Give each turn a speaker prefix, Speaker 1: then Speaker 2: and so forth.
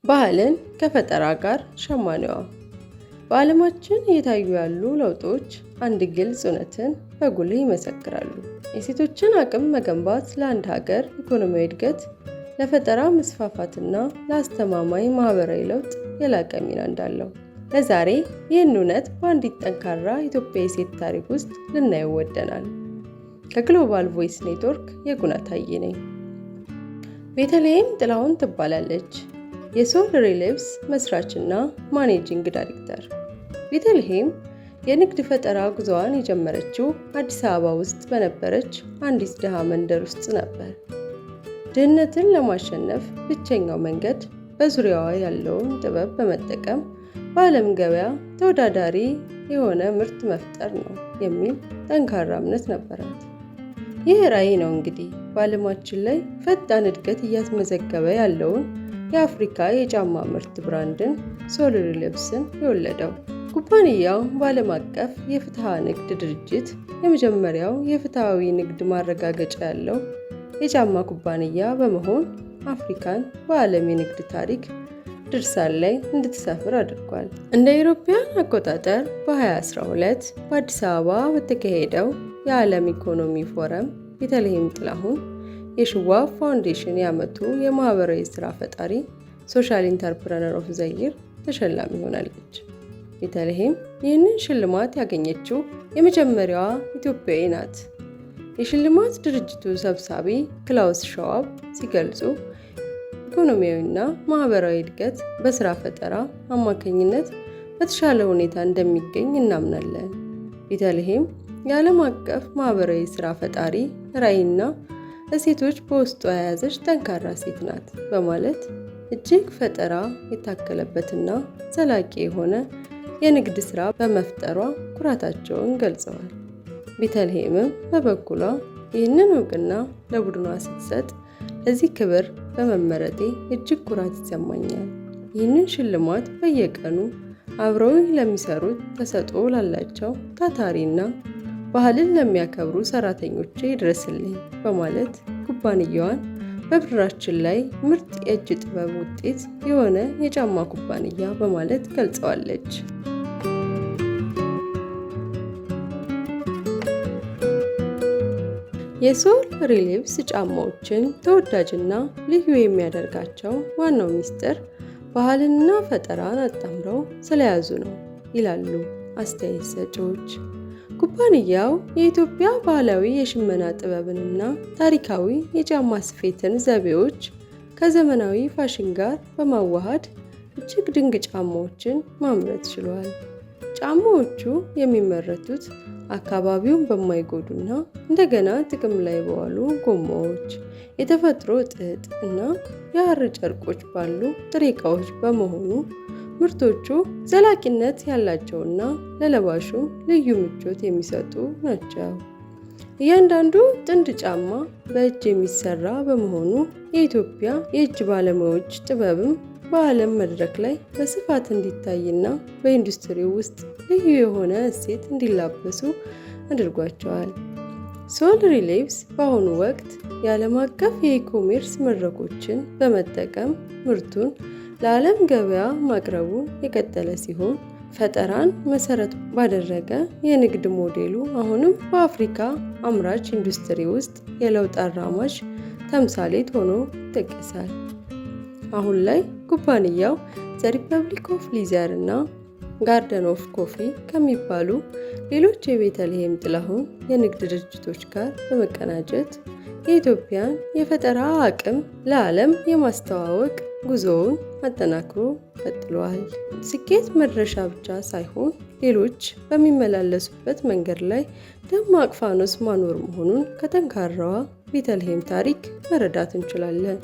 Speaker 1: ባህልን ከፈጠራ ጋር ሸማኔዋ። በዓለማችን እየታዩ ያሉ ለውጦች አንድ ግልጽ እውነትን በጉልህ ይመሰክራሉ። የሴቶችን አቅም መገንባት ለአንድ ሀገር ኢኮኖሚያዊ እድገት፣ ለፈጠራ መስፋፋትና ለአስተማማኝ ማህበራዊ ለውጥ የላቀ ሚና እንዳለው ለዛሬ ይህን እውነት በአንዲት ጠንካራ ኢትዮጵያዊ ሴት ታሪክ ውስጥ ልናየው ወደናል። ከግሎባል ቮይስ ኔትወርክ የጉና ታዬ ነኝ። ቤተልሔም ጥላሁን ትባላለች። የሶል ሪሌቭስ መስራችና ማኔጂንግ ዳይሬክተር። ቤተልሔም የንግድ ፈጠራ ጉዞዋን የጀመረችው አዲስ አበባ ውስጥ በነበረች አንዲት ድሃ መንደር ውስጥ ነበር። ድህነትን ለማሸነፍ ብቸኛው መንገድ በዙሪያዋ ያለውን ጥበብ በመጠቀም በዓለም ገበያ ተወዳዳሪ የሆነ ምርት መፍጠር ነው የሚል ጠንካራ እምነት ነበራት። ይህ ራዕይ ነው እንግዲህ በዓለማችን ላይ ፈጣን እድገት እያስመዘገበ ያለውን የአፍሪካ የጫማ ምርት ብራንድን ሶል ሪሌቭስን የወለደው። ኩባንያው በዓለም አቀፍ የፍትሐ ንግድ ድርጅት የመጀመሪያው የፍትሐዊ ንግድ ማረጋገጫ ያለው የጫማ ኩባንያ በመሆን አፍሪካን በዓለም የንግድ ታሪክ ድርሳን ላይ እንድትሰፍር አድርጓል። እንደ አውሮፓውያን አቆጣጠር በ2012 በአዲስ አበባ በተካሄደው የዓለም ኢኮኖሚ ፎረም ቤተልሔም ጥላሁን የሽዋብ ፋውንዴሽን የዓመቱ የማህበራዊ ስራ ፈጣሪ ሶሻል ኢንተርፕረነር ኦፍ ዘ ይር ተሸላሚ ሆናለች። ቤተልሔም ይህንን ሽልማት ያገኘችው የመጀመሪያዋ ኢትዮጵያዊ ናት። የሽልማት ድርጅቱ ሰብሳቢ ክላውስ ሸዋብ ሲገልጹ ኢኮኖሚያዊና ማህበራዊ እድገት በስራ ፈጠራ አማካኝነት በተሻለ ሁኔታ እንደሚገኝ እናምናለን። ቤተልሔም የዓለም አቀፍ ማህበራዊ ስራ ፈጣሪ ራዕይና እሴቶች በውስጧ የያዘች ጠንካራ ሴት ናት በማለት እጅግ ፈጠራ የታከለበትና ዘላቂ የሆነ የንግድ ስራ በመፍጠሯ ኩራታቸውን ገልጸዋል። ቤተልሔምም በበኩሏ ይህንን እውቅና ለቡድኗ ስትሰጥ ለዚህ ክብር በመመረጤ እጅግ ኩራት ይሰማኛል። ይህንን ሽልማት በየቀኑ አብረው ለሚሰሩት ተሰጥኦ ላላቸው ታታሪና ባህልን ለሚያከብሩ ሰራተኞቼ ይድረስልኝ በማለት ኩባንያዋን በብድራችን ላይ ምርጥ የእጅ ጥበብ ውጤት የሆነ የጫማ ኩባንያ በማለት ገልጸዋለች። የሶል ሪሌቭስ ጫማዎችን ተወዳጅና ልዩ የሚያደርጋቸው ዋናው ሚስጥር ባህልንና ፈጠራን አጣምረው ስለያዙ ነው ይላሉ አስተያየት ሰጪዎች። ኩባንያው የኢትዮጵያ ባህላዊ የሽመና ጥበብንና ታሪካዊ የጫማ ስፌትን ዘይቤዎች ከዘመናዊ ፋሽን ጋር በማዋሃድ እጅግ ድንቅ ጫማዎችን ማምረት ችሏል። ጫማዎቹ የሚመረቱት አካባቢውን በማይጎዱና እንደገና ጥቅም ላይ በዋሉ ጎማዎች፣ የተፈጥሮ ጥጥ እና የሐር ጨርቆች ባሉ ጥሬ ዕቃዎች በመሆኑ ምርቶቹ ዘላቂነት ያላቸውና ለለባሹ ልዩ ምቾት የሚሰጡ ናቸው። እያንዳንዱ ጥንድ ጫማ በእጅ የሚሰራ በመሆኑ የኢትዮጵያ የእጅ ባለሙያዎች ጥበብም በዓለም መድረክ ላይ በስፋት እንዲታይና በኢንዱስትሪው ውስጥ ልዩ የሆነ እሴት እንዲላበሱ አድርጓቸዋል። ሶል ሪሌቭስ በአሁኑ ወቅት የዓለም አቀፍ የኢኮሜርስ መድረኮችን በመጠቀም ምርቱን ለዓለም ገበያ ማቅረቡን የቀጠለ ሲሆን ፈጠራን መሰረት ባደረገ የንግድ ሞዴሉ አሁንም በአፍሪካ አምራች ኢንዱስትሪ ውስጥ የለውጥ አራማጅ ተምሳሌት ሆኖ ይጠቀሳል። አሁን ላይ ኩባንያው ዘ ሪፐብሊክ ኦፍ ሊዘር እና ጋርደን ኦፍ ኮፊ ከሚባሉ ሌሎች የቤተልሔም ጥላሁን የንግድ ድርጅቶች ጋር በመቀናጀት የኢትዮጵያን የፈጠራ አቅም ለዓለም የማስተዋወቅ ጉዞውን አጠናክሮ ቀጥሏል። ስኬት መድረሻ ብቻ ሳይሆን ሌሎች በሚመላለሱበት መንገድ ላይ ደማቅ ፋኖስ ማኖር መሆኑን ከጠንካራዋ ቤተልሔም ታሪክ መረዳት እንችላለን።